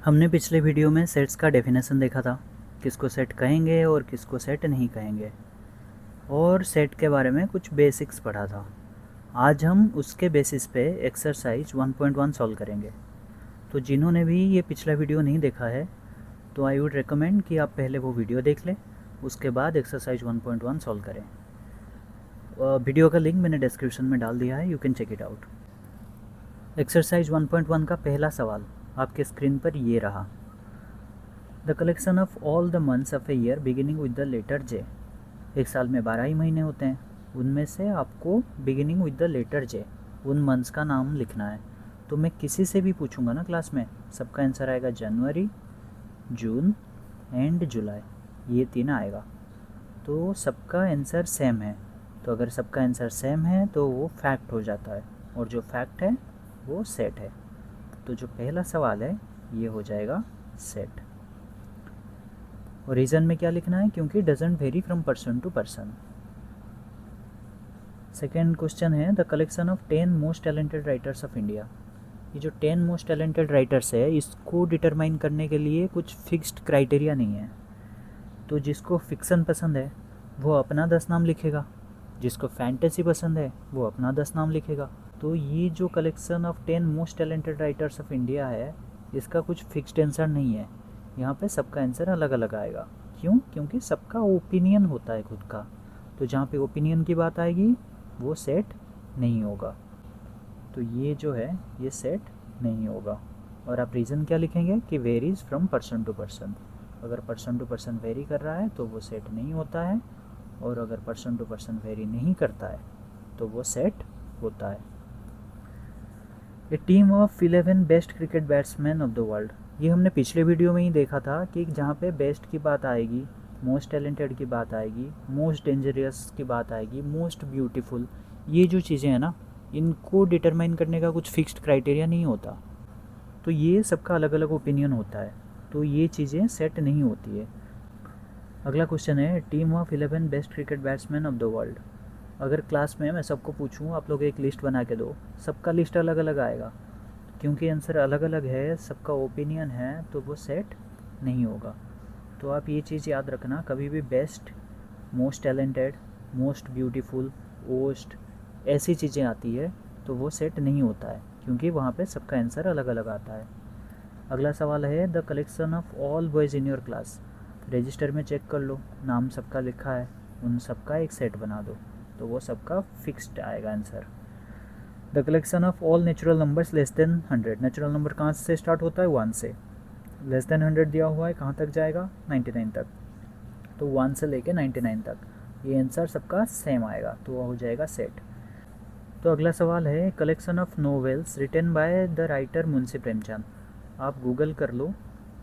हमने पिछले वीडियो में सेट्स का डेफिनेशन देखा था, किसको सेट कहेंगे और किसको सेट नहीं कहेंगे, और सेट के बारे में कुछ बेसिक्स पढ़ा था। आज हम उसके बेसिस पे एक्सरसाइज 1.1 सॉल्व करेंगे। तो जिन्होंने भी ये पिछला वीडियो नहीं देखा है तो आई वुड रिकमेंड कि आप पहले वो वीडियो देख लें, उसके बाद एक्सरसाइज 1.1 सॉल्व करें। वीडियो का लिंक मैंने डिस्क्रिप्शन में डाल दिया है, you can check it out. Exercise 1.1 का पहला सवाल आपके स्क्रीन पर ये रहा। The collection of all the months of a year beginning with the letter J. एक साल में 12 ही महीने होते हैं, उनमें से आपको बिगिनिंग विद द लेटर जे उन मंथ्स का नाम लिखना है। तो मैं किसी से भी पूछूंगा ना क्लास में, सबका आंसर आएगा जनवरी, जून एंड जुलाई, ये 3 आएगा। तो सबका आंसर सेम है, तो अगर सबका आंसर सेम है तो वो फैक्ट हो जाता है, और जो फैक्ट है वो सेट है। तो जो पहला सवाल है ये हो जाएगा सेट। और रीज़न में क्या लिखना है, क्योंकि doesn't vary from person to person. Second question है the collection of 10 most talented writers of India. ये जो 10 मोस्ट टैलेंटेड राइटर्स है, इसको डिटरमाइन करने के लिए कुछ फिक्स्ड क्राइटेरिया नहीं है। तो जिसको फिक्सन पसंद है वो अपना 10 नाम लिखेगा, जिसको फैंटेसी पसंद है वो अपना 10 नाम लिखेगा। तो ये जो collection of 10 most talented writers of India है, इसका कुछ फिक्स्ड आंसर नहीं है। यहाँ पे सबका आंसर अलग अलग आएगा। क्यों? क्योंकि सबका ओपिनियन होता है खुद का। तो जहाँ पे ओपिनियन की बात आएगी वो सेट नहीं होगा। तो ये जो है ये सेट नहीं होगा। और आप रीज़न क्या लिखेंगे कि varies from person to person. अगर पर्सन टू पर्सन वेरी कर रहा है तो वो सेट नहीं होता है, और अगर पर्सन टू पर्सन वेरी नहीं करता है तो वो सेट होता है। A team of 11 best cricket batsman of the world. ये हमने पिछले वीडियो में ही देखा था कि जहाँ पे बेस्ट की बात आएगी, मोस्ट टैलेंटेड की बात आएगी, मोस्ट डेंजरस की बात आएगी, मोस्ट ब्यूटीफुल, ये जो चीज़ें हैं ना, इनको डिटरमाइन करने का कुछ फिक्स्ड क्राइटेरिया नहीं होता। तो ये सबका अलग अलग ओपिनियन होता है, तो ये चीज़ें सेट नहीं होती है। अगला क्वेश्चन है team of 11 best cricket batsman of the world. अगर क्लास में मैं सबको पूछूं आप लोग एक लिस्ट बना के दो, सबका लिस्ट अलग अलग आएगा। क्योंकि आंसर अलग अलग है, सबका ओपिनियन है, तो वो सेट नहीं होगा। तो आप ये चीज़ याद रखना, कभी भी best, most talented, most beautiful, most, ऐसी चीज़ें आती है तो वो सेट नहीं होता है, क्योंकि वहाँ पे सबका आंसर अलग अलग आता है। अगला सवाल है the collection of all boys in your class. Register में चेक कर लो, नाम सबका लिखा है, उन सबका एक सेट बना दो, तो वो सबका फिक्स्ड आएगा answer. The collection of all natural numbers less than 100। Natural number कहाँ से स्टार्ट होता है? 1 से। लेस देन 100 दिया हुआ है, कहाँ तक जाएगा? 99 तक। तो 1 से लेके 99 तक, ये आंसर सबका सेम आएगा, तो वो हो जाएगा सेट। तो अगला सवाल है collection of novels written by the writer Munshi Premchand. आप गूगल कर लो,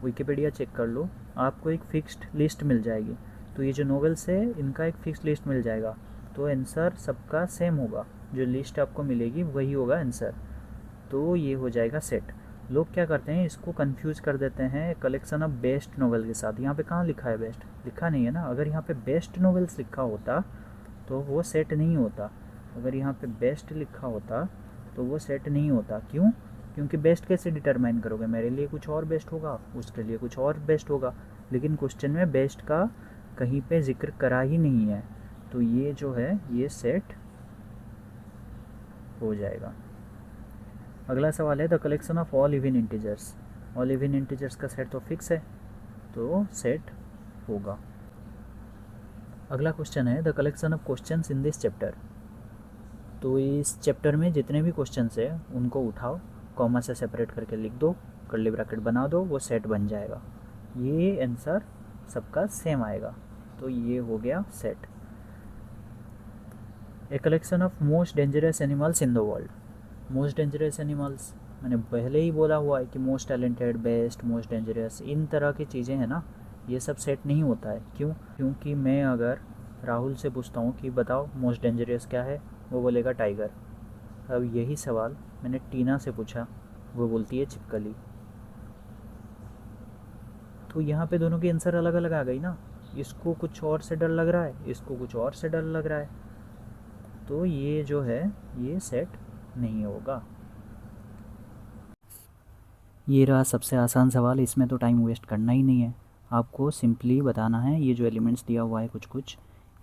विकिपीडिया चेक कर लो, आपको एक फिक्स्ड लिस्ट मिल जाएगी। तो ये जो नोवेल्स है इनका एक फिक्स्ड लिस्ट मिल जाएगा, तो आंसर सबका सेम होगा, जो लिस्ट आपको मिलेगी वही होगा आंसर, तो ये हो जाएगा सेट। लोग क्या करते हैं, इसको कंफ्यूज कर देते हैं कलेक्शन ऑफ बेस्ट नोवेल के साथ। यहाँ पे कहाँ लिखा है बेस्ट? लिखा नहीं है ना। अगर यहाँ पे बेस्ट नोवेल्स लिखा होता तो वो सेट नहीं होता। अगर यहाँ पे बेस्ट लिखा होता तो वो सेट नहीं होता। क्यों? क्योंकि बेस्ट कैसे डिटरमाइन करोगे? मेरे लिए कुछ और बेस्ट होगा, उसके लिए कुछ और बेस्ट होगा, लेकिन क्वेश्चन में बेस्ट का कहीं पे जिक्र करा ही नहीं है, तो ये जो है ये सेट हो जाएगा। अगला सवाल है the collection of all even integers. All even integers का सेट तो फिक्स है, तो सेट होगा। अगला क्वेश्चन है the collection of questions in this chapter. तो इस चैप्टर में जितने भी क्वेश्चंस हैं उनको उठाओ, कॉमा से सेपरेट करके लिख दो, कर्ली ब्रैकेट बना दो, वो सेट बन जाएगा। ये आंसर सबका सेम आएगा, तो ये हो गया set. A collection of most dangerous animals in the world. Most dangerous animals, मैंने पहले ही बोला हुआ है कि most talented, best, most dangerous, इन तरह की चीज़ें हैं ना, ये सब सेट नहीं होता है। क्यों? क्योंकि मैं अगर राहुल से पूछता हूँ कि बताओ मोस्ट डेंजरस क्या है, वो बोलेगा टाइगर। अब यही सवाल मैंने टीना से पूछा, वो बोलती है छिपकली। तो यहाँ पे दोनों की आंसर अलग अलग आ गई ना। इसको कुछ और से डर लग रहा है, इसको कुछ और से डर लग रहा है, तो ये जो है ये सेट नहीं होगा। ये रहा सबसे आसान सवाल, इसमें तो टाइम वेस्ट करना ही नहीं है। आपको सिंपली बताना है ये जो एलिमेंट्स दिया हुआ है कुछ कुछ,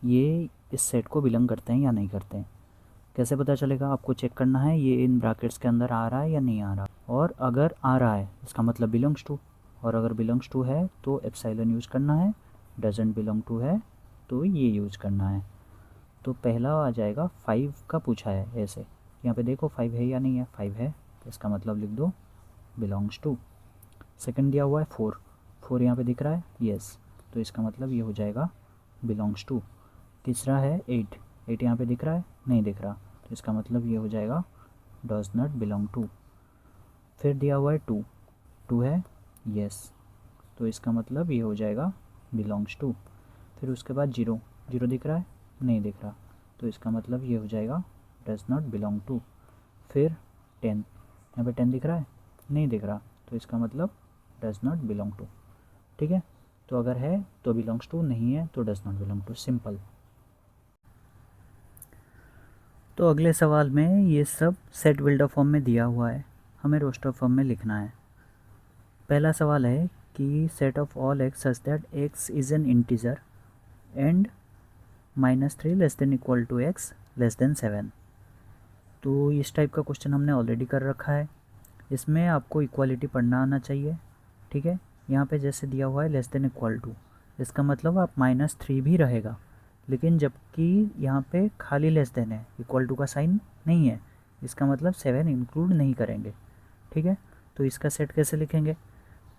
ये इस सेट को बिलोंग करते हैं या नहीं करते हैं। कैसे पता चलेगा? आपको चेक करना है ये इन ब्रैकेट्स के अंदर आ रहा है या नहीं आ रहा, और अगर आ रहा है इसका मतलब बिलोंग्स टू, और अगर बिलोंग्स टू है तो एप्सिलॉन यूज़ करना है, डजंट बिलोंग टू है तो ये यूज़ करना है। तो पहला आ जाएगा 5 का पूछा है ऐसे, यहाँ पे देखो 5 है या नहीं है, 5 है तो इसका मतलब लिख दो बिलोंग्स टू। सेकंड दिया हुआ है 4, 4 यहाँ पे दिख रहा है, यस, तो इसका मतलब ये हो जाएगा बिलोंग्स टू। तीसरा है 8, 8 यहाँ पे दिख रहा है, नहीं दिख रहा, तो इसका मतलब ये हो जाएगा डज नॉट बिलोंग टू। फिर दिया हुआ है 2, 2 है, यस, तो इसका मतलब ये हो जाएगा बिलोंग्स टू। फिर उसके बाद 0, 0 दिख रहा है, नहीं दिख रहा, तो इसका मतलब ये हो जाएगा डज नॉट बिलोंग टू। फिर 10, यहाँ पे 10 दिख रहा है, नहीं दिख रहा, तो इसका मतलब डज नॉट बिलोंग टू। ठीक है, तो अगर है तो बिलोंग्स टू, नहीं है तो does not belong to, simple. तो अगले सवाल में ये सब सेट बिल्डर फॉर्म में दिया हुआ है, हमें रोस्टर फॉर्म में लिखना है। पहला सवाल है कि set of all x such that x is an integer and -3 less than equal to x less than 7। तो इस टाइप का क्वेश्चन हमने ऑलरेडी कर रखा है, इसमें आपको इक्वालिटी पढ़ना आना चाहिए। ठीक है, यहाँ पे जैसे दिया हुआ है लेस देन इक्वल टू, इसका मतलब आप -3 भी रहेगा, लेकिन जबकि यहाँ पे खाली लेस देन है, इक्वल टू का साइन नहीं है, इसका मतलब 7 इंक्लूड नहीं करेंगे। ठीक है, तो इसका सेट कैसे लिखेंगे?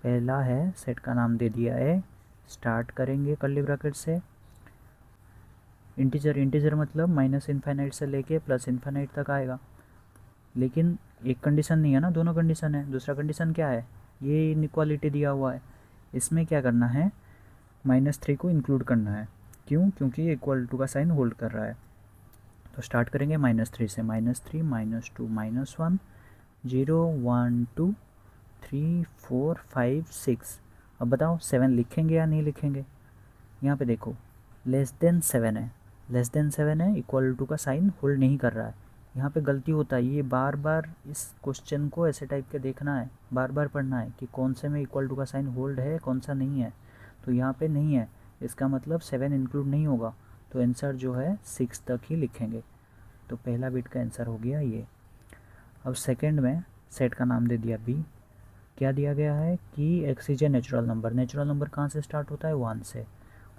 पहला है, सेट का नाम दे दिया है, स्टार्ट करेंगे कर्ली ब्रैकेट से, इंटीजर, इंटीजर मतलब माइनस इन्फाइनाइट से लेके प्लस इन्फाइनाइट तक आएगा, लेकिन एक कंडीशन नहीं है ना, दोनों कंडीशन है। दूसरा कंडीशन क्या है? ये इनइक्वालिटी दिया हुआ है, इसमें क्या करना है, -3 को इंक्लूड करना है। क्यों? क्योंकि ये इक्वल टू का साइन होल्ड कर रहा है। तो स्टार्ट करेंगे -3 से, -3 -2 -1 0 1 2 3 4 5 6। अब बताओ 7 लिखेंगे या नहीं लिखेंगे? यहाँ पे देखो लेस देन 7 है, लेस देन 7 है, इक्वल टू का साइन होल्ड नहीं कर रहा है। यहाँ पे गलती होता है, ये बार बार इस क्वेश्चन को ऐसे टाइप के देखना है, बार बार पढ़ना है कि कौन से में इक्वल टू का साइन होल्ड है, कौन सा नहीं है। तो यहाँ पे नहीं है, इसका मतलब 7 इंक्लूड नहीं होगा, तो आंसर जो है 6 तक ही लिखेंगे। तो पहला बिट का आंसर हो गया ये। अब सेकंड में सेट का नाम दे दिया बी। क्या दिया गया है कि x is A natural number, natural number कहाँ से स्टार्ट होता है? 1 से,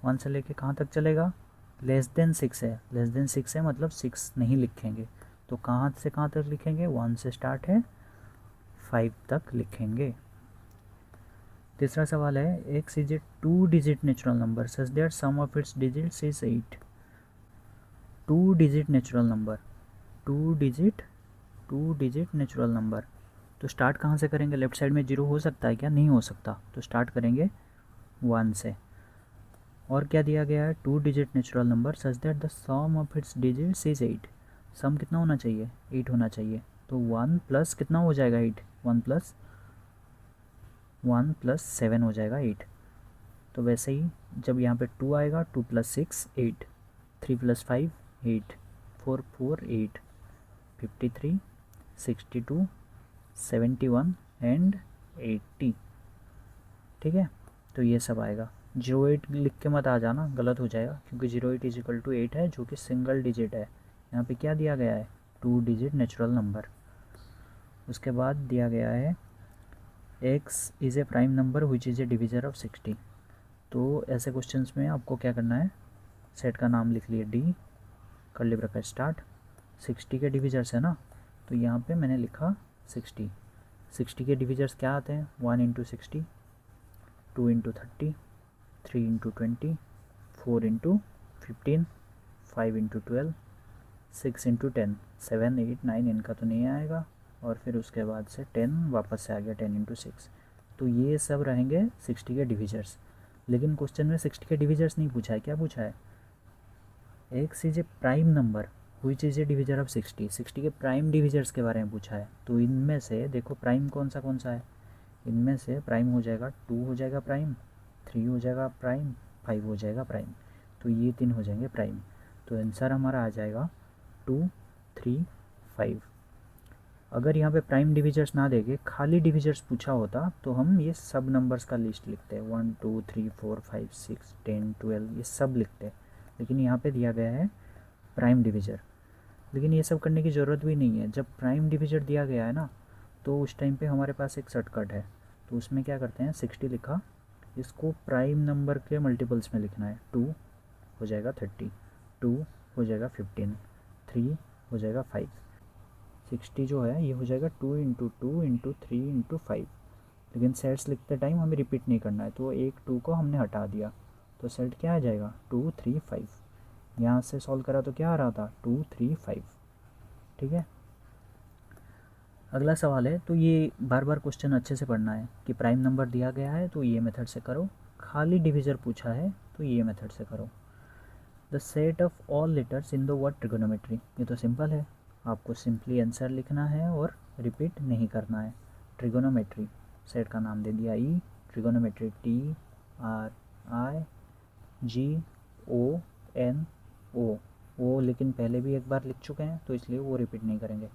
1 से लेके कहाँ तक चलेगा? लेस देन 6 है, लेस देन 6 है मतलब 6 नहीं लिखेंगे, तो कहाँ से कहाँ तक लिखेंगे? 1 से स्टार्ट है, 5 तक लिखेंगे। तीसरा सवाल है, x is a 2 digit natural number such that sum of its digits is 8। 2 digit natural number, 2 digit, 2 digit natural number, तो स्टार्ट कहाँ से करेंगे? लेफ्ट साइड में 0 हो सकता है क्या? नहीं हो सकता, तो स्टार्ट करेंगे 1 से। और क्या दिया गया है? 2 digit natural number such that the sum of its digits is 8। Sum कितना होना चाहिए? 8 होना चाहिए, तो 1 प्लस कितना हो जाएगा? 8, 1 प्लस 7 हो जाएगा 8। तो वैसे ही जब यहाँ पे 2 आएगा, 2 प्लस 6 8, 3 प्लस 5 8, 4 4 8, 53 62 71 एंड 80। ठीक है, तो ये सब आएगा। 08 लिख के मत आ जाना, गलत हो जाएगा, क्योंकि 08 इज इक्वल टू 8 है जो कि सिंगल डिजिट है। यहाँ पे क्या दिया गया है? 2 डिजिट नेचुरल नंबर। उसके बाद दिया गया है x is a prime number which is a divisor of 60। तो ऐसे क्वेश्चंस में आपको क्या करना है, सेट का नाम लिख लिए डी, कर्ली ब्रैकेट स्टार्ट, 60 के डिविजर्स है ना, तो यहाँ पे मैंने लिखा 60। 60 के डिविजर्स क्या आते हैं? 1 into 60, 2 into 30, 3 into 20, 4 into 15, 5 into 12, 6 into 10, 7 8 9 इनका तो नहीं आएगा, और फिर उसके बाद से 10 वापस से आ गया, 10 इंटू 6। तो ये सब रहेंगे 60 के डिविजर्स। लेकिन क्वेश्चन में 60 के डिविजर्स नहीं पूछा है, क्या पूछा है? X is A prime number which is a divisor of 60, 60 के प्राइम डिविजर्स के बारे में पूछा है। तो इनमें से देखो प्राइम कौन सा है, इनमें से प्राइम हो जाएगा 2 हो जाएगा प्राइम, 3 हो जाएगा प्राइम, 5 हो जाएगा प्राइम, तो ये 3 हो जाएंगे प्राइम। तो आंसर हमारा आ जाएगा 2 3 5। अगर यहाँ पे प्राइम डिविजर्स ना देके खाली डिविजर्स पूछा होता तो हम ये सब नंबर्स का लिस्ट लिखते हैं, 1 2 3 4 5 6 10 12 ये सब लिखते हैं। लेकिन यहाँ पे दिया गया है प्राइम डिविजर। लेकिन ये सब करने की ज़रूरत भी नहीं है। जब प्राइम डिविजर दिया गया है ना, तो उस टाइम पे हमारे पास एक शॉर्टकट है। तो उसमें क्या करते हैं, 60 लिखा, इसको प्राइम नंबर के मल्टीपल्स में लिखना है। 2 हो जाएगा 30, 2 हो जाएगा 15, 3 हो जाएगा 5। 60 जो है ये हो जाएगा 2 इंटू 2 इंटू 3 इंटू 5। लेकिन सेट्स लिखते टाइम हमें रिपीट नहीं करना है, तो एक 2 को हमने हटा दिया, तो सेट क्या आ जाएगा 2 3 5। यहाँ से सॉल्व करा तो क्या आ रहा था 2 3 5। ठीक है, अगला सवाल है। तो ये बार बार क्वेश्चन अच्छे से पढ़ना है कि प्राइम नंबर दिया गया है तो ये मेथड से करो, खाली डिविजर पूछा है तो ये मेथड से करो। The set of all letters in the word trigonometry, ये तो सिंपल है, आपको सिंपली आंसर लिखना है और रिपीट नहीं करना है। ट्रिगोनोमेट्री, सेट का नाम दे दिया ई, ट्रिगोनोमेट्री TRIGONO, लेकिन पहले भी एक बार लिख चुके हैं तो इसलिए वो रिपीट नहीं करेंगे।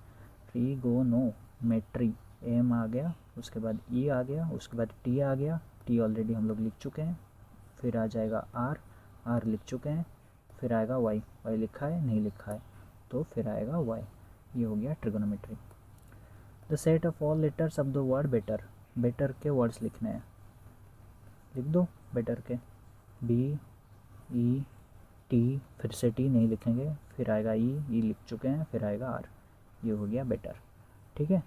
ट्रिगोनोमेट्री, एम आ गया, उसके बाद ई आ गया, उसके बाद टी आ गया, टी ऑलरेडी हम लोग लिख चुके हैं, फिर आ जाएगा आर, आर लिख चुके हैं, फिर आएगा वाई, वाई लिखा है नहीं लिखा है तो फिर आएगा वाई। ये हो गया trigonometry. The set of all letters of the word better, better के वर्ड्स लिखने हैं, लिख दो बेटर के, BET, फिर से टी नहीं लिखेंगे, फिर आएगा ई लिख चुके हैं, फिर आएगा आर, ये हो गया बेटर। ठीक है,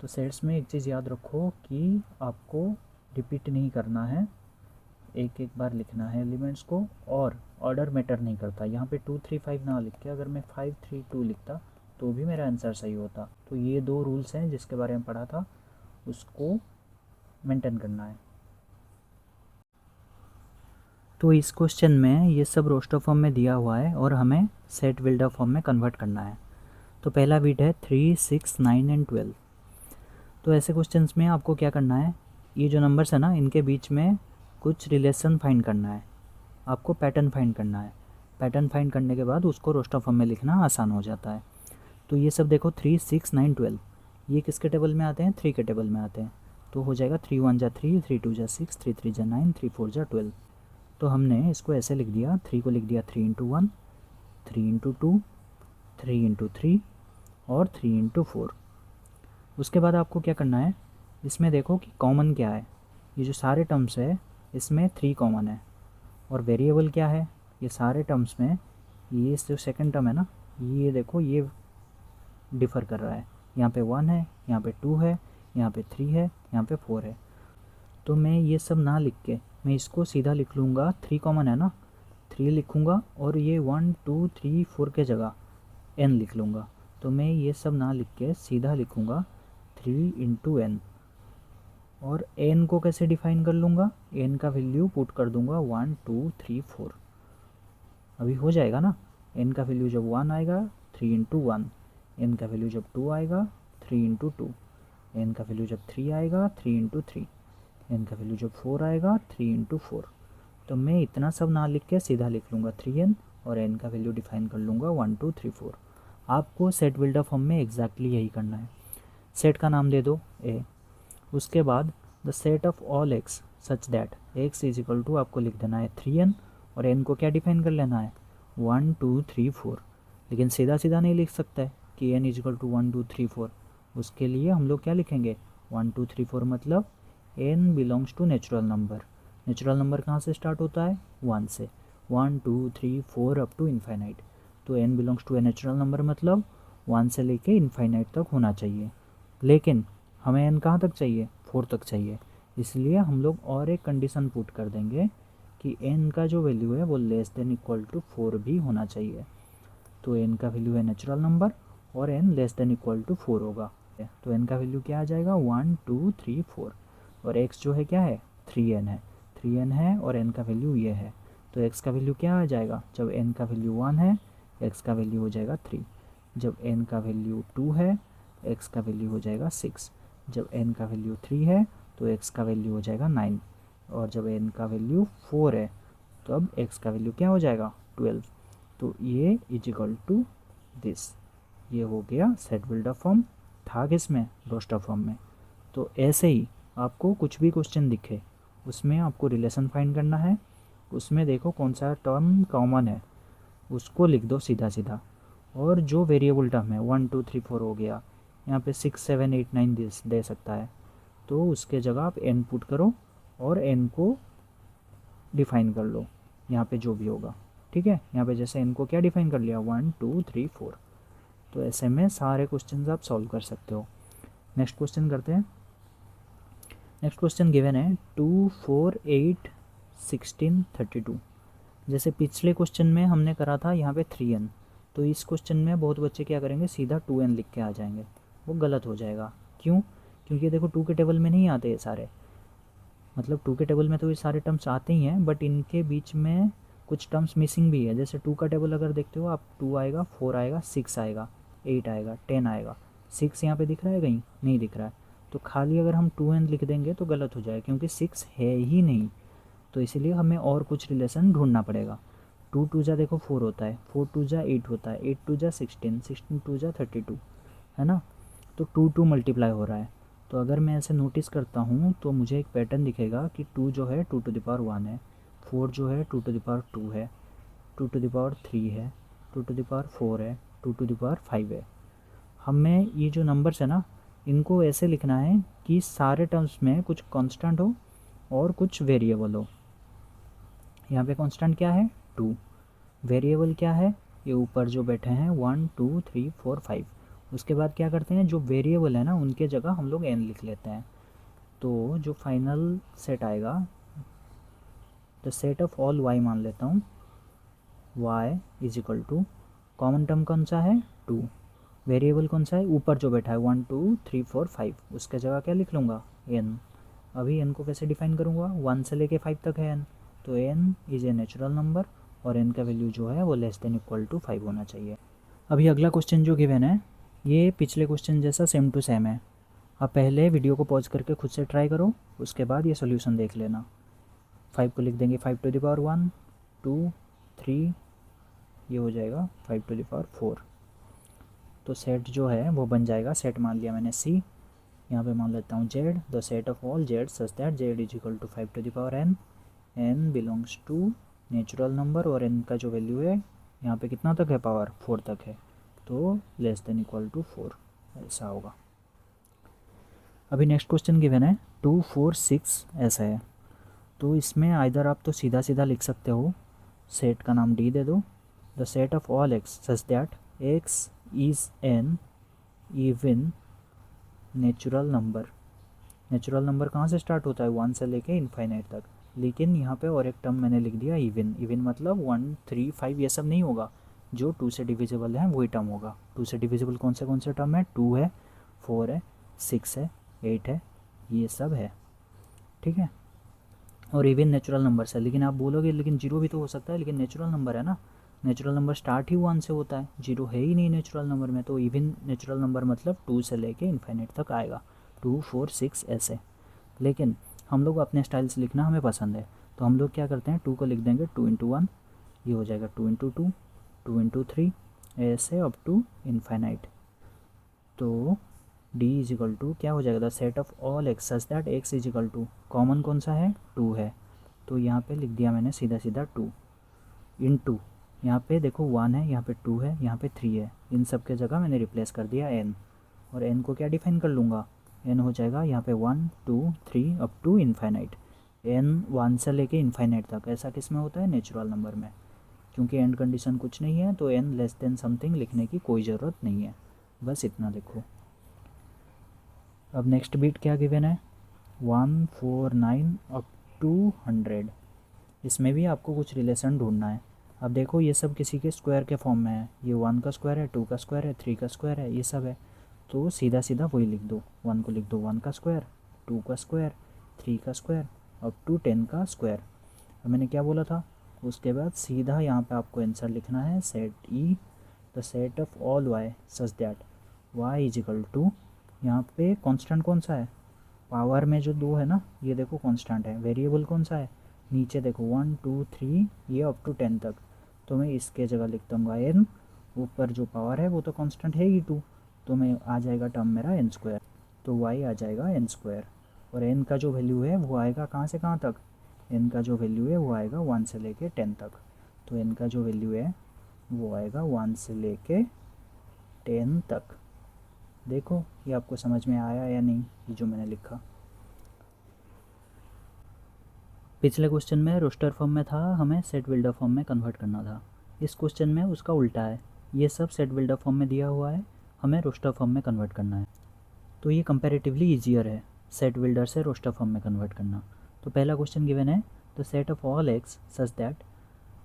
तो सेट्स में एक चीज़ याद रखो कि आपको रिपीट नहीं करना है, एक एक बार लिखना है एलिमेंट्स को, और ऑर्डर मैटर नहीं करता। यहाँ पे 2 3 5 ना लिख के अगर मैं 5 3 2 लिखता तो भी मेरा आंसर सही होता। तो ये दो रूल्स हैं जिसके बारे में पढ़ा था, उसको मेंटेन करना है। तो इस क्वेश्चन में ये सब रोस्टर फॉर्म में दिया हुआ है और हमें सेट बिल्डर फॉर्म में कन्वर्ट करना है। तो पहला बिट है 3 6 9 एंड 12। तो ऐसे क्वेश्चंस में आपको क्या करना है, ये जो नंबर्स है ना इनके बीच में कुछ रिलेशन फाइंड करना है, आपको पैटर्न फाइंड करना है। पैटर्न फाइंड करने के बाद उसको रोस्टर फॉर्म में लिखना आसान हो जाता है। तो ये सब देखो 3 6 9 12, ये किसके टेबल में आते हैं, 3 के टेबल में आते हैं। तो हो जाएगा 3 1 जा 3, 3 2 जा 6, 3 3 जा 9, 3 4 जा 12। तो हमने इसको ऐसे लिख दिया, 3 को लिख दिया 3 इंटू 1, 3 इंटू 2, 3 इंटू 3 और 3 इंटू 4। उसके बाद आपको क्या करना है, इसमें देखो कि कॉमन क्या है, ये जो सारे टर्म्स है इसमें 3 कॉमन है, और वेरिएबल क्या है, ये सारे टर्म्स में ये जो सेकंड टर्म है ना, ये देखो ये डिफ़र कर रहा है, यहाँ पे 1 है, यहाँ पे 2 है, यहाँ पे 3 है, यहाँ पे 4 है। तो मैं ये सब ना लिख के मैं इसको सीधा लिख लूँगा, 3 कॉमन है ना, 3 लिखूँगा और ये 1 2 3 4 के जगह n लिख लूँगा। तो मैं ये सब ना लिख के सीधा लिखूँगा 3 इंटू n, और n को कैसे डिफाइन कर लूँगा, n का वैल्यू पुट कर दूँगा 1 2 3 4। अभी हो जाएगा ना, n का वैल्यू जब 1 आएगा 3 इंटू 1, n का वैल्यू जब 2 आएगा 3 इंटू 2, n का वैल्यू जब 3 आएगा 3 इंटू 3, n का वैल्यू जब 4 आएगा 3 इंटू 4। तो मैं इतना सब ना लिख के सीधा लिख लूँगा 3n और n का वैल्यू डिफाइन कर लूँगा 1 2 3 4। आपको सेट बिल्डर फॉर्म में एग्जैक्टली यही करना है। सेट का नाम दे दो a, उसके बाद the set of all x such that x is equal to आपको लिख देना है 3n और n को क्या डिफाइन कर लेना है 1 2 3 4। लेकिन सीधा सीधा नहीं लिख सकता है कि n इज इक्वल टू 1 2 3 4, उसके लिए हम लोग क्या लिखेंगे 1 2 3 4 मतलब n belongs to natural number. Natural number कहाँ से स्टार्ट होता है 1 से, 1 2 3 4 अप टू इन्फाइनाइट। तो n belongs to a natural number मतलब 1 से लेके इन्फाइनाइट तक होना चाहिए। लेकिन हमें n कहाँ तक चाहिए 4 तक चाहिए, इसलिए हम लोग और एक कंडीशन पुट कर देंगे कि n का जो वैल्यू है वो लेस देन इक्वल टू 4 भी होना चाहिए। तो n का वैल्यू है नेचुरल नंबर और n less than equal to 4 होगा। तो n का वैल्यू क्या आ जाएगा 1 2 3 4, और x जो है क्या है 3n है, 3n है और n का वैल्यू ये है। तो x का वैल्यू क्या आ जाएगा, जब n का वैल्यू 1 है x का वैल्यू हो जाएगा 3, जब n का वैल्यू 2 है x का वैल्यू हो जाएगा 6, जब n का वैल्यू 3 है तो x का वैल्यू हो जाएगा 9, और जब n का वैल्यू 4 है तो अब x का वैल्यू क्या हो जाएगा 12। तो ये इज इक्वल टू दिस, ये हो गया सेट बिल्डर फॉर्म था किस में, रोस्टर फॉर्म में। तो ऐसे ही आपको कुछ भी क्वेश्चन दिखे उसमें आपको रिलेशन फाइंड करना है, उसमें देखो कौन सा टर्म कॉमन है उसको लिख दो सीधा सीधा, और जो वेरिएबल टर्म है 1 2 3 4 हो गया, यहाँ पे 6 7 8 9 दे सकता है, तो उसके जगह आप n पुट करो और n को डिफाइन कर लो यहाँ पे जो भी होगा। ठीक है, यहाँ पे जैसे n को क्या डिफाइन कर लिया 1 2 3 4। तो ऐसे में सारे क्वेश्चन आप सॉल्व कर सकते हो। नेक्स्ट क्वेश्चन करते हैं। नेक्स्ट क्वेश्चन गिवन है 2 4 8 16 32। जैसे पिछले क्वेश्चन में हमने करा था यहाँ पे 3n, तो इस क्वेश्चन में बहुत बच्चे क्या करेंगे सीधा 2n लिख के आ जाएंगे, वो गलत हो जाएगा। क्यों? क्योंकि देखो 2 के टेबल में नहीं आते ये सारे, मतलब 2 के टेबल में तो ये सारे टर्म्स आते ही हैं, बट इनके बीच में कुछ टर्म्स मिसिंग भी है। जैसे 2 का टेबल अगर देखते हो आप, 2 आएगा, 4 आएगा, 6 आएगा, 8 आएगा, 10 आएगा। 6 यहाँ पे दिख रहा है कहीं? नहीं दिख रहा है। तो खाली अगर हम 2n लिख देंगे तो गलत हो जाएगा, क्योंकि 6 है ही नहीं। तो इसीलिए हमें और कुछ रिलेशन ढूंढना पड़ेगा। 2 2 जा देखो 4 होता है, 4 2 जा 8 होता है, 8 2 जा 16, 16 2 जा 32, है ना। तो 2 2 मल्टीप्लाई हो रहा है। तो अगर मैं ऐसे नोटिस करता हूँ तो मुझे एक पैटर्न दिखेगा कि 2 जो है 2 टू द पावर 1 है, 4 जो है 2 टू द पावर 2 है, 2 टू द पावर 3 है, 2 टू द पावर 4 है, 2 टू द पावर 5 है। हमें ये जो नंबर्स है ना, इनको ऐसे लिखना है कि सारे टर्म्स में कुछ कांस्टेंट हो और कुछ वेरिएबल हो। यहाँ पे कांस्टेंट क्या है 2, वेरिएबल क्या है ये ऊपर जो बैठे हैं 1 2 3 4 5। उसके बाद क्या करते हैं, जो वेरिएबल है ना उनके जगह हम लोग n लिख लेते हैं। तो जो फाइनल सेट आएगा, the set of all y मान लेता हूँ, y is equal to, common term कौन सा है 2, वेरिएबल कौन सा है ऊपर जो बैठा है 1 2 3 4 5, उसके जगह क्या लिख लूँगा n। अभी n को कैसे डिफाइन करूँगा, 1 से लेके 5 तक है n, तो n is a natural number और n का वैल्यू जो है वो लेस देन इक्वल टू 5 होना चाहिए। अभी अगला क्वेश्चन जो गिवन है ये पिछले क्वेश्चन जैसा सेम टू सेम है। आप पहले वीडियो को पॉज करके खुद से ट्राई करो, उसके बाद ये सोल्यूशन देख लेना। 5 को लिख देंगे 5 टू द पावर 1 2 3, ये हो जाएगा 5 टू द पावर 4। तो सेट जो है वो बन जाएगा, सेट मान लिया मैंने C, यहाँ पे मान लेता हूँ Z, the set of all Z such that Z is equal to 5 to the power n, n belongs to natural number, और n का जो वैल्यू है यहाँ पे कितना तक है, पावर 4 तक है, तो लेस देन इक्वल टू 4 ऐसा होगा। अभी नेक्स्ट क्वेश्चन गिवन है 2 4 6 ऐसा है। तो इसमें आइदर आप तो सीधा सीधा लिख सकते हो, सेट का नाम D दे दो, the set of all x such that x is an even natural number. Natural number कहाँ से स्टार्ट होता है, 1 से लेके इनफाइनाइट तक। लेकिन यहाँ पे और एक टर्म मैंने लिख दिया इवन। इवन मतलब 1 3 5 ये सब नहीं होगा, जो 2 से डिविजिबल है वही टर्म होगा। 2 से डिविजिबल कौन से टर्म है, 2 है, 4 है, 6 है, 8 है, ये सब है। ठीक है, और इवन नेचुरल नंबर से। लेकिन आप बोलोगे लेकिन जीरो भी तो हो सकता है, लेकिन नेचुरल नंबर है ना, नेचुरल नंबर स्टार्ट ही 1 से होता है, जीरो है ही नहीं नेचुरल नंबर में। तो इवन नेचुरल नंबर मतलब 2 से लेके इन्फाइनाइट तक आएगा, 2 4 6 ऐसे। लेकिन हम लोग अपने स्टाइल से लिखना हमें पसंद है, तो हम लोग क्या करते हैं 2 को लिख देंगे 2 इंटू 1, ये हो जाएगा 2 इंटू 2, 2 इंटू 3 ऐसे अप टू इन्फाइनाइट। तो D इज इक्वल टू क्या हो जाएगा, the set of all x such that x is equal to, common कौन सा है 2 है, तो यहाँ पे लिख दिया मैंने सीधा सीधा 2 इंटू, यहाँ पे देखो 1 है, यहाँ पे 2 है, यहाँ पे 3 है, इन सब के जगह मैंने रिप्लेस कर दिया n, और n को क्या डिफाइन कर लूँगा, n हो जाएगा यहाँ पे 1 2 3 अप टू इन्फाइनाइट। n 1 से लेके इन्फाइनाइट तक ऐसा किस में होता है, नेचुरल नंबर में। क्योंकि एंड कंडीशन कुछ नहीं है तो n लेस देन समथिंग लिखने की कोई ज़रूरत नहीं है, बस इतना लिखो। अब नेक्स्ट बीट क्या गिवन है 149 अप टू 100। इसमें भी आपको कुछ रिलेशन ढूंढना है। अब देखो ये सब किसी के स्क्वायर के फॉर्म में है, ये 1 का स्क्वायर है, 2 का स्क्वायर है, 3 का स्क्वायर है, ये सब है। तो सीधा सीधा वही लिख दो, 1 को लिख दो 1 का स्क्वायर, 2 का स्क्वायर, 3 का स्क्वायर अप टू 10 का स्क्वायर। अब मैंने क्या बोला था, उसके बाद सीधा यहाँ पे आपको आंसर लिखना है set E, the set of all y such that y is equal to, यहाँ पे कांस्टेंट कौन सा है, पावर में जो 2 है ना ये देखो कांस्टेंट है, वेरिएबल कौन सा है नीचे देखो 1 2 3 ये अप टू 10 तक, तो मैं इसके जगह लिख दूँगा n, ऊपर जो पावर है वो तो कांस्टेंट है ही 2, तो मैं आ जाएगा टर्म मेरा एन स्क्वायर, तो वाई आ जाएगा एन स्क्वायर। और एन का जो वैल्यू है वो आएगा कहाँ से कहाँ तक, एन का जो वैल्यू है वो आएगा 1 से लेके 10 तक। तो एन का जो वैल्यू है वो आएगा 1 से लेके 10 तक। देखो ये आपको समझ में आया या नहीं, ये जो मैंने लिखा। पिछले क्वेश्चन में रोस्टर फॉर्म में था, हमें सेट बिल्डर फॉर्म में कन्वर्ट करना था। इस क्वेश्चन में उसका उल्टा है, ये सब सेट बिल्डर फॉर्म में दिया हुआ है, हमें रोस्टर फॉर्म में कन्वर्ट करना है। तो ये कंपैरेटिवली ईजियर है सेट बिल्डर से रोस्टर फॉर्म में कन्वर्ट करना। तो पहला क्वेश्चन गिवन है, the set of all x such that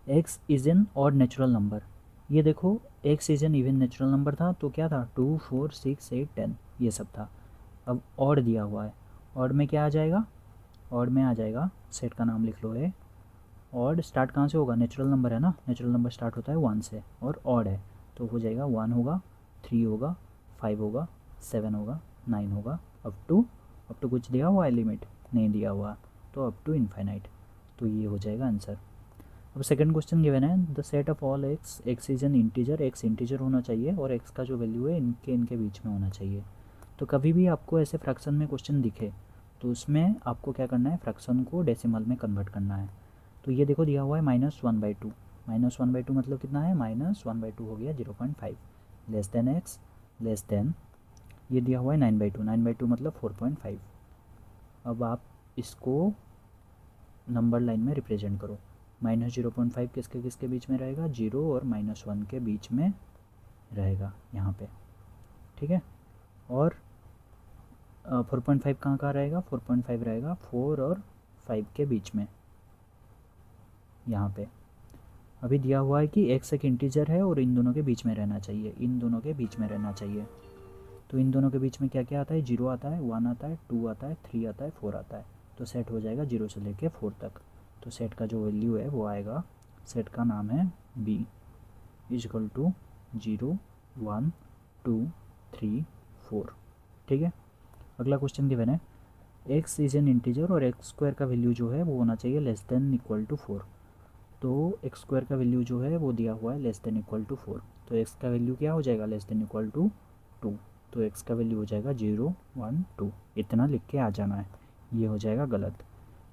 x is N odd natural number. ये देखो x is N even natural number था, तो क्या था 2 4 6 8 10 ये सब था। अब ऑड दिया हुआ है, ऑड में क्या आ जाएगा, ऑड में आ जाएगा, सेट का नाम लिख लो है। ऑड स्टार्ट कहाँ से होगा, नेचुरल नंबर है ना, नेचुरल नंबर स्टार्ट होता है 1 से, और ऑड है तो हो जाएगा 1 होगा, 3 होगा, 5 होगा, 7 होगा, 9 होगा, अप टू कुछ दिया हुआ है लिमिट, नहीं दिया हुआ, तो अप टू इनफाइनाइट। तो ये हो जाएगा आंसर। अब सेकंड क्वेश्चन गिवन है, the set of all x, x is an integer, x integer होना चाहिए और एक्स का जो वैल्यू है इनके बीच में होना चाहिए। तो कभी भी आपको ऐसे फ्रैक्शन में क्वेश्चन दिखे तो उसमें आपको क्या करना है, फ्रैक्शन को डेसिमल में कन्वर्ट करना है। तो ये देखो दिया हुआ है -1/2, -1/2 मतलब कितना है, -1/2 हो गया 0.5, less than x, less then ये दिया हुआ है 9/2, 9/2 मतलब 4.5। अब आप इसको नंबर लाइन में रिप्रेजेंट करो, -0.5 किसके किसके बीच में रहेगा, 0 और -1 के बीच में रहेगा यहाँ पे, ठीक है। और 4.5 कहाँ कहाँ रहेगा, 4.5 रहेगा 4 और 5 के बीच में यहाँ पे। अभी दिया हुआ है कि x एक इंटीजर है और इन दोनों के बीच में रहना चाहिए, इन दोनों के बीच में रहना चाहिए। तो इन दोनों के बीच में क्या क्या आता है, 0 आता है, 1 आता है, 2 आता है, 3 आता है, 4 आता है। तो सेट हो जाएगा 0 से लेके 4 तक। तो सेट का जो वैल्यू है वो आएगा, सेट का नाम है b इजकल टू 0 1 2 3 4, ठीक है। अगला क्वेश्चन गिवन है, x इज एन इंटीजर और एक्स स्क्वायर का वैल्यू जो है वो होना चाहिए लेस देन इक्वल टू 4। तो एक्स स्क्वायर का वैल्यू जो है वो दिया हुआ है लेस देन इक्वल टू 4, तो एक्स का वैल्यू क्या हो जाएगा, लेस देन इक्वल टू 2। तो एक्स का वैल्यू हो जाएगा 0 1 2, इतना लिख के आ जाना है। ये हो जाएगा गलत,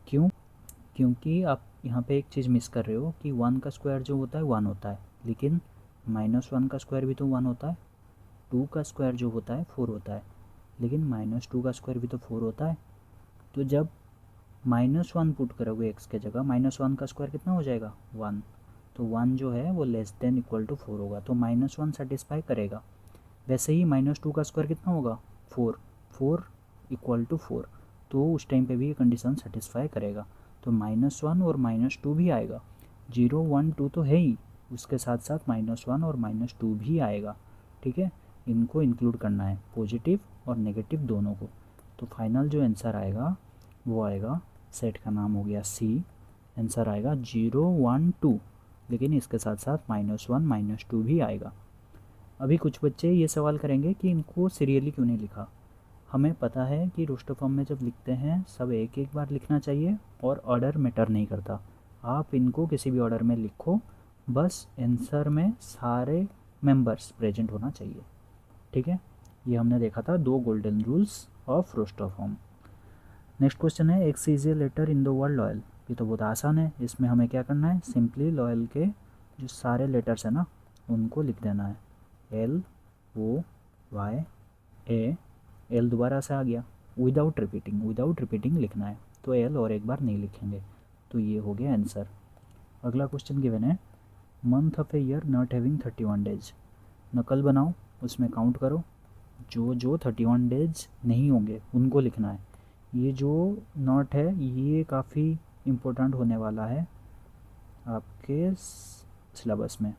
क्यों, क्योंकि आप यहाँ पे एक चीज़ मिस कर रहे हो कि 1 का स्क्वायर जो होता है 1 होता है, लेकिन -1 का स्क्वायर भी तो 1 होता है, 2 का स्क्वायर जो होता है 4 होता है, लेकिन -2 का स्क्वायर भी तो 4 होता है। तो जब -1 पुट करोगे x के जगह, -1 का स्क्वायर कितना हो जाएगा 1, तो 1 जो है वो लेस देन इक्वल टू 4 होगा, तो -1 सेटिस्फाई करेगा। वैसे ही -2 का स्क्वायर कितना होगा 4, 4 इक्वल टू 4, तो उस टाइम पे भी ये कंडीशन सेटिस्फाई करेगा। तो -1 और -2 भी आएगा, 0 1 2 तो है ही, उसके साथ साथ -1 और -2 भी आएगा, ठीक है। इनको इंक्लूड करना है, पॉजिटिव और नेगेटिव दोनों को। तो फाइनल जो आंसर आएगा वो आएगा, सेट का नाम हो गया C, आंसर आएगा 0 1 2, लेकिन इसके साथ साथ -1 -2 भी आएगा। अभी कुछ बच्चे ये सवाल करेंगे कि इनको सीरियली क्यों नहीं लिखा। हमें पता है कि रोस्टर फॉर्म में जब लिखते हैं सब एक एक बार लिखना चाहिए और ऑर्डर मैटर नहीं करता। आप इनको किसी भी ऑर्डर में लिखो, बस आंसर में सारे मेंबर्स प्रेजेंट होना चाहिए, ठीक है। ये हमने देखा था 2 golden rules of roster form. Next question है, x is a letter in the word loyal. ये तो बहुत आसान है, इसमें हमें क्या करना है, सिंपली लॉयल के जो सारे लेटर्स हैं ना उनको लिख देना है, L O Y A, L दोबारा से आ गया, विदाउट रिपीटिंग लिखना है, तो L और एक बार नहीं लिखेंगे। तो ये हो गया आंसर। अगला क्वेश्चन गिवन है, month of a year not having 31 days. नकल बनाओ, उसमें काउंट करो, जो 31 डेज नहीं होंगे उनको लिखना है। ये जो नॉट है ये काफ़ी इम्पोर्टेंट होने वाला है आपके सिलेबस में।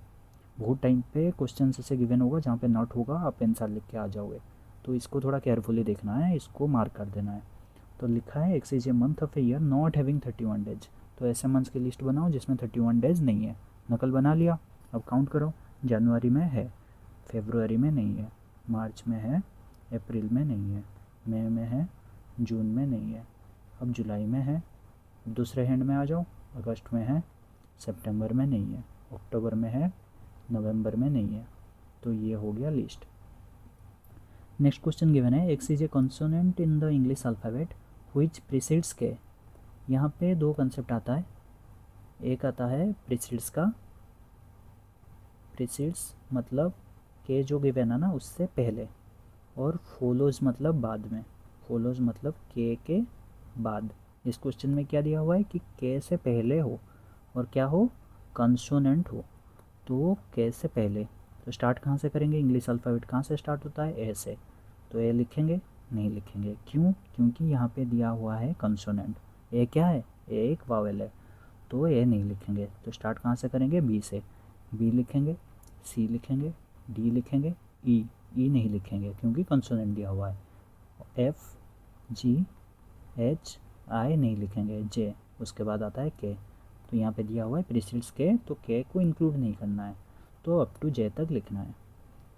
बहुत टाइम पे क्वेश्चन ऐसे गिवन होगा जहाँ पे नॉट होगा, आप आंसर लिख के आ जाओगे, तो इसको थोड़ा केयरफुली देखना है, इसको मार्क कर देना है। तो लिखा है x is a month of a year not having 31 days, तो ऐसे मंथ्स की लिस्ट बनाओ जिसमें 31 डेज नहीं है। नकल बना लिया, अब काउंट करो, जनवरी में है, फेब्रुआरी में नहीं है, मार्च में है, अप्रैल में नहीं है, मई में है, जून में नहीं है, अब जुलाई में है, दूसरे हैंड में आ जाओ, अगस्त में है, सितंबर में नहीं है, अक्टूबर में है, नवंबर में नहीं है। तो ये हो गया लिस्ट। नेक्स्ट क्वेश्चन गिवन है, x is A consonant in the English alphabet which precedes के। यहाँ पे दो कंसेप्ट आता है, एक आता है प्रीसीड्स का, प्रीसीड्स मतलब के जो गिवन है ना उससे पहले, और फॉलोज मतलब बाद में, फॉलोज मतलब के बाद। इस क्वेश्चन में क्या दिया हुआ है कि के से पहले हो और क्या हो, कंसोनेंट हो। तो के से पहले तो स्टार्ट कहाँ से करेंगे, इंग्लिश अल्फ़ाबेट कहाँ से स्टार्ट होता है, ए से। तो ए लिखेंगे, नहीं लिखेंगे, क्यों, क्योंकि यहाँ पे दिया हुआ है कंसोनेंट। ए क्या है, ए एक वावेल है, तो ए नहीं लिखेंगे। तो स्टार्ट कहाँ से करेंगे, बी से, बी लिखेंगे, सी लिखेंगे, डी लिखेंगे, ई नहीं लिखेंगे क्योंकि कंसोनेंट दिया हुआ है। एफ जी एच आई नहीं लिखेंगे, जे, उसके बाद आता है के। तो यहाँ पे दिया हुआ है प्रीसीड्स के, तो के को इंक्लूड नहीं करना है, तो अप टू जे तक लिखना है।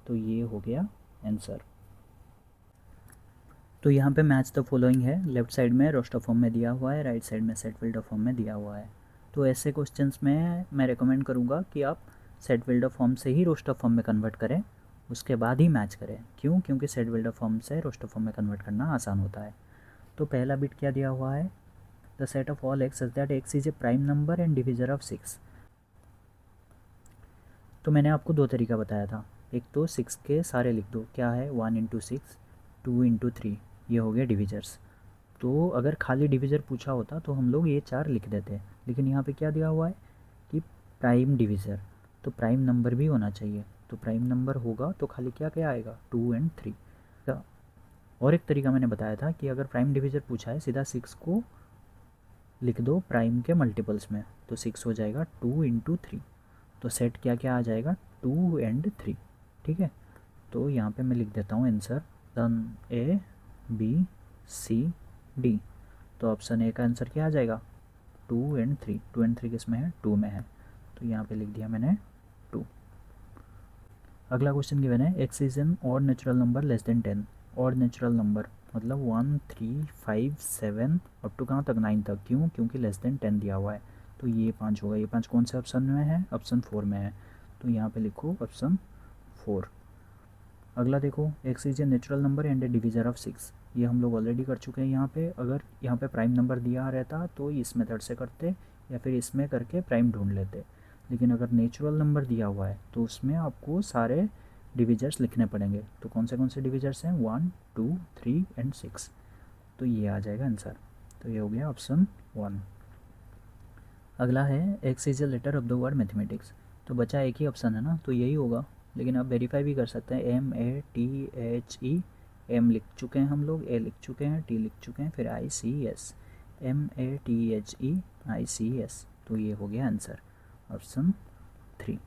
तो ये हो गया आंसर। तो यहाँ पे मैच द फॉलोइंग है, लेफ्ट साइड में रोस्टर फॉर्म में दिया हुआ है, राइट साइड में सेट बिल्डर फॉर्म में दिया हुआ है। तो ऐसे क्वेश्चंस में मैं रिकमेंड करूँगा कि आप सेट बिल्डर फॉर्म से ही रोस्टर फॉर्म में कन्वर्ट करें, उसके बाद ही मैच करें। क्यों, क्योंकि सेट बिल्डर फॉर्म से रोस्टर फॉर्म में कन्वर्ट करना आसान होता है। तो पहला बिट क्या दिया हुआ है, the set of all x such that x is A prime number and divisor of 6। तो मैंने आपको दो तरीका बताया था, एक तो 6 के सारे लिख दो, क्या है 1 इंटू 6, 2 इंटू 3, ये हो गया डिविजर्स। तो अगर खाली डिविज़र पूछा होता तो हम लोग ये 4 लिख देते, लेकिन यहाँ पे क्या दिया हुआ है कि प्राइम डिविज़र, तो प्राइम नंबर भी होना चाहिए। तो प्राइम नंबर होगा तो खाली क्या क्या आएगा, 2 एंड 3। और एक तरीका मैंने बताया था कि अगर प्राइम डिविज़र पूछा है, सीधा 6 को लिख दो प्राइम के मल्टीपल्स में, तो 6 हो जाएगा 2 इंटू 3। तो सेट क्या क्या आ जाएगा, 2 एंड 3। ठीक है, तो यहाँ पे मैं लिख देता हूँ answer, then A B C D. तो ऑप्शन ए का आंसर क्या आ जाएगा, 2 एंड 3। 2 एंड 3 किस में है, 2 में है, तो यहाँ पे लिख दिया मैंने 2। अगला क्वेश्चन गिवन है, x is an odd natural number less than 10। Odd natural number मतलब 1 3 5 7 अप टू कहाँ तक, 9 तक। क्यों, क्योंकि लेस देन 10 दिया हुआ है। तो ये 5 होगा, ये 5 कौन से ऑप्शन में है, ऑप्शन 4 में है, तो यहाँ पे लिखो ऑप्शन 4। अगला देखो, x is A natural number and A divisor of 6। ये हम लोग ऑलरेडी कर चुके हैं यहाँ पे। अगर यहाँ पे प्राइम नंबर दिया रहता तो इस मेथड से करते या फिर इसमें करके प्राइम ढूंढ लेते, लेकिन अगर नेचुरल नंबर दिया हुआ है तो उसमें आपको सारे डिविजर्स लिखने पड़ेंगे। तो कौन से डिविजर्स हैं, 1 2 3 एंड 6। तो ये आ जाएगा आंसर। तो ये हो गया ऑप्शन 1। अगला है, x is a letter of the word mathematics. तो बचा एक ही ऑप्शन है ना, तो यही होगा, लेकिन आप वेरीफाई भी कर सकते हैं। MATHE, एम लिख चुके हैं हम लोग, ए लिख चुके हैं, टी लिख चुके हैं, फिर ICS, MATHEICS। तो ये हो गया आंसर, ऑप्शन 3।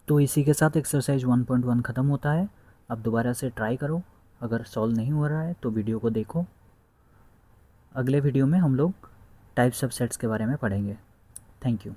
तो इसी के साथ एक्सरसाइज 1.1 ख़त्म होता है। अब दोबारा से ट्राई करो, अगर सॉल्व नहीं हो रहा है तो वीडियो को देखो। अगले वीडियो में हम लोग टाइप्स ऑफ सेट्स के बारे में पढ़ेंगे। Thank you.